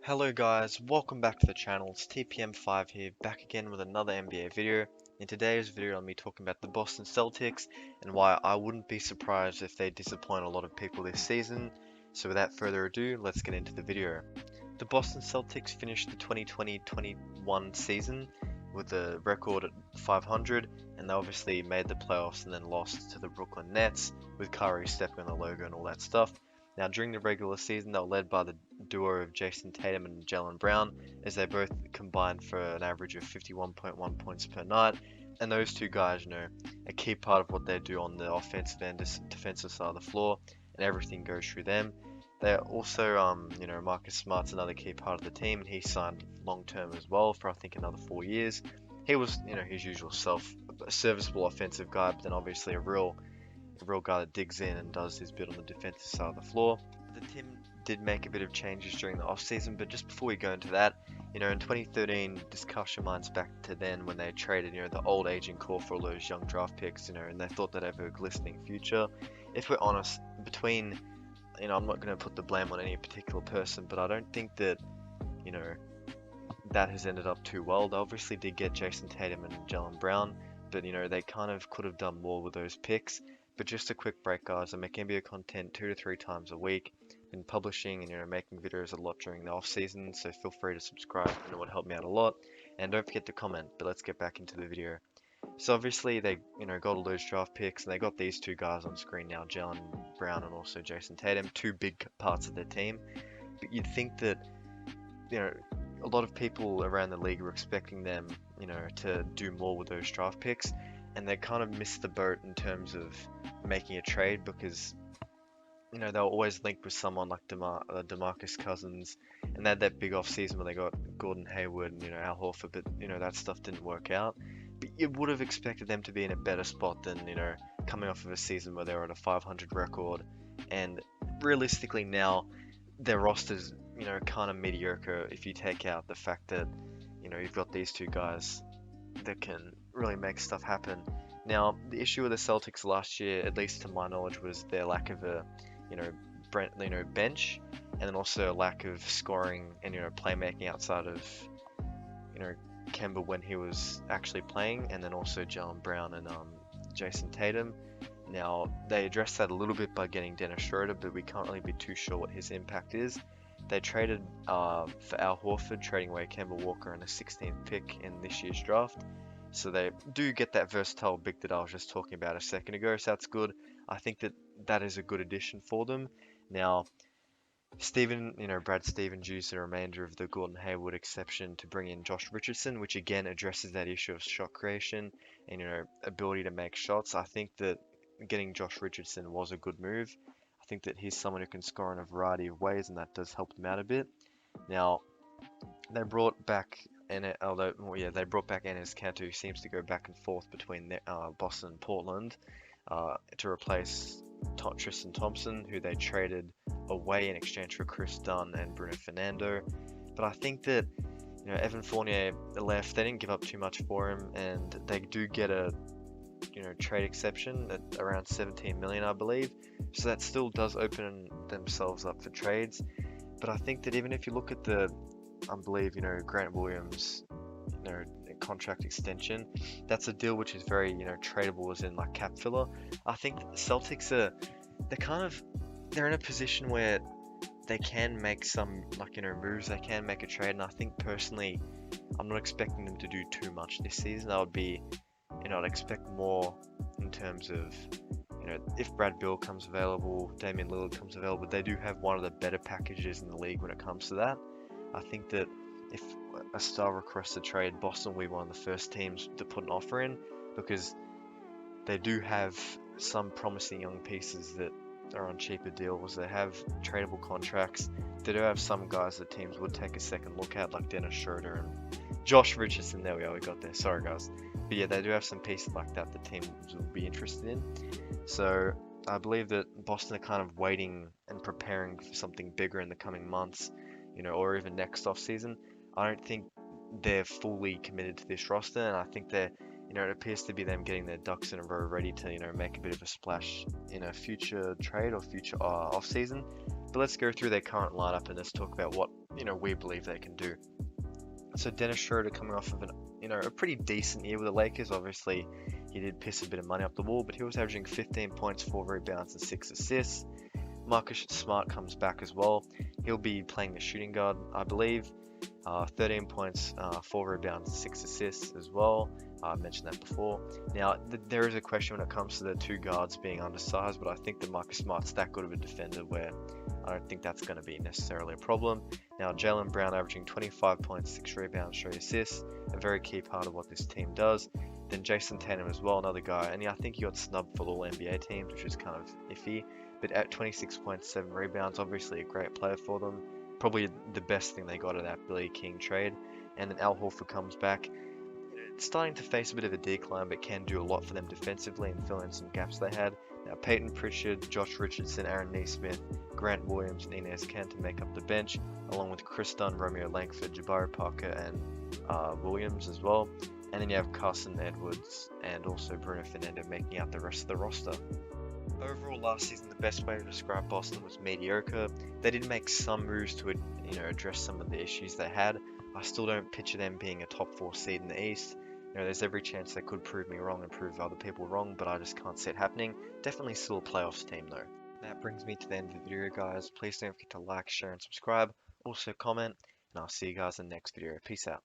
Hello guys, welcome back to the channel. It's TPM5 here, back again with another NBA video. In today's video, I'll be talking about the Boston Celtics and why I wouldn't be surprised if they disappoint a lot of people this season. So without further ado, let's get into the video. The Boston Celtics finished the 2020-21 season with a record at 500, and they obviously made the playoffs and then lost to the Brooklyn Nets with Curry stepping on the logo and all that stuff. Now, during the regular season, they were led by the duo of Jason Tatum and Jaylen Brown, as they both combined for an average of 51.1 points per night. And those two guys, a key part of what they do on the offensive and defensive side of the floor, and everything goes through them. They also, Marcus Smart's another key part of the team, and he signed long term as well for I think another 4 years. He was, his usual serviceable offensive guy, but then obviously a real guy that digs in and does his bit on the defensive side of the floor. The team did make a bit of changes during the offseason, but just before we go into that, in 2013, just cast your minds back to then when they traded, the old aging core for all those young draft picks, and they thought they'd have a glistening future. If we're honest, I'm not going to put the blame on any particular person, but I don't think that, that has ended up too well. They obviously did get Jason Tatum and Jaylen Brown, but, they kind of could have done more with those picks. But just a quick break, guys. I'm making video content 2 to 3 times a week. Been publishing and making videos a lot during the off season, so feel free to subscribe. It would help me out a lot. And don't forget to comment. But let's get back into the video. So obviously they got all those draft picks, and they got these two guys on screen now, Jaylen Brown and also Jason Tatum, two big parts of their team. But you'd think that a lot of people around the league were expecting them to do more with those draft picks, and they kind of missed the boat in terms of making a trade because they were always linked with someone like DeMarcus Cousins, and they had that big off season where they got Gordon Hayward and Al Horford, but that stuff didn't work out. But you would have expected them to be in a better spot than coming off of a season where they were at a 500 record, and realistically now their roster's kind of mediocre if you take out the fact that you've got these two guys that can really make stuff happen. Now, the issue with the Celtics last year, at least to my knowledge, was their lack of a, bench, and then also a lack of scoring and playmaking outside of, Kemba when he was actually playing, and then also Jaylen Brown and Jason Tatum. Now, they addressed that a little bit by getting Dennis Schroeder, but we can't really be too sure what his impact is. They traded for Al Horford, trading away Kemba Walker and a 16th pick in this year's draft. So they do get that versatile big that I was just talking about a second ago, so that's good. I think that is a good addition for them. Now, Brad Stevens used the remainder of the Gordon Hayward exception to bring in Josh Richardson, which again addresses that issue of shot creation and ability to make shots. I think that getting Josh Richardson was a good move. I think that he's someone who can score in a variety of ways, and that does help them out a bit. Now, they brought back Enes Kanter, who seems to go back and forth between Boston and Portland, to replace Tristan Thompson, who they traded away in exchange for Chris Dunn and Bruno Fernando. But I think that Evan Fournier left. They didn't give up too much for him, and they do get a trade exception at around 17 million, I believe. So that still does open themselves up for trades. But I think that even if you look at I believe Grant Williams contract extension, that's a deal which is very tradable, as in like cap filler. I think that the Celtics they're in a position where they can make some moves, they can make a trade, and I think personally I'm not expecting them to do too much this season. I'd expect more in terms of if Brad Beal comes available, Damian Lillard comes available. They do have one of the better packages in the league when it comes to that. I think that if a star requests a trade, Boston will be one of the first teams to put an offer in, because they do have some promising young pieces that are on cheaper deals. They have tradable contracts. They do have some guys that teams would take a second look at, like Dennis Schroeder and Josh Richardson. There we go, we got there. Sorry, guys. But yeah, they do have some pieces like that teams will be interested in. So I believe that Boston are kind of waiting and preparing for something bigger in the coming months, or even next off season. I don't think they're fully committed to this roster, and I think they're it appears to be them getting their ducks in a row, ready to make a bit of a splash in a future trade or future off season. But let's go through their current lineup and let's talk about what we believe they can do. So Dennis Schroeder coming off of a pretty decent year with the Lakers. Obviously, he did piss a bit of money up the wall, but he was averaging 15 points, 4 rebounds, and 6 assists. Marcus Smart comes back as well. He'll be playing the shooting guard, I believe. 13 points, 4 rebounds, 6 assists as well. I mentioned that before. Now, there is a question when it comes to the two guards being undersized, but I think that Marcus Smart's that good of a defender where I don't think that's going to be necessarily a problem. Now, Jaylen Brown averaging 25 points, 6 rebounds, 3 assists, a very key part of what this team does. Then Jason Tatum as well, another guy, and yeah, I think he got snubbed for all NBA teams, which is kind of iffy. But at 26 points, 7 rebounds, obviously a great player for them. Probably the best thing they got of that Billy King trade. And then Al Horford comes back. It's starting to face a bit of a decline, but can do a lot for them defensively and fill in some gaps they had. Now, Peyton Pritchard, Josh Richardson, Aaron Nesmith, Grant Williams, and Inez Kanter make up the bench, along with Chris Dunn, Romeo Langford, Jabari Parker, and Williams as well. And then you have Carson Edwards and also Bruno Fernando making out the rest of the roster. Overall, last season, the best way to describe Boston was mediocre. They did make some moves to, address some of the issues they had. I still don't picture them being a top 4 seed in the East. There's every chance they could prove me wrong and prove other people wrong, but I just can't see it happening. Definitely still a playoffs team though. That brings me to the end of the video, guys. Please don't forget to like, share, and subscribe. Also comment, and I'll see you guys in the next video. Peace out.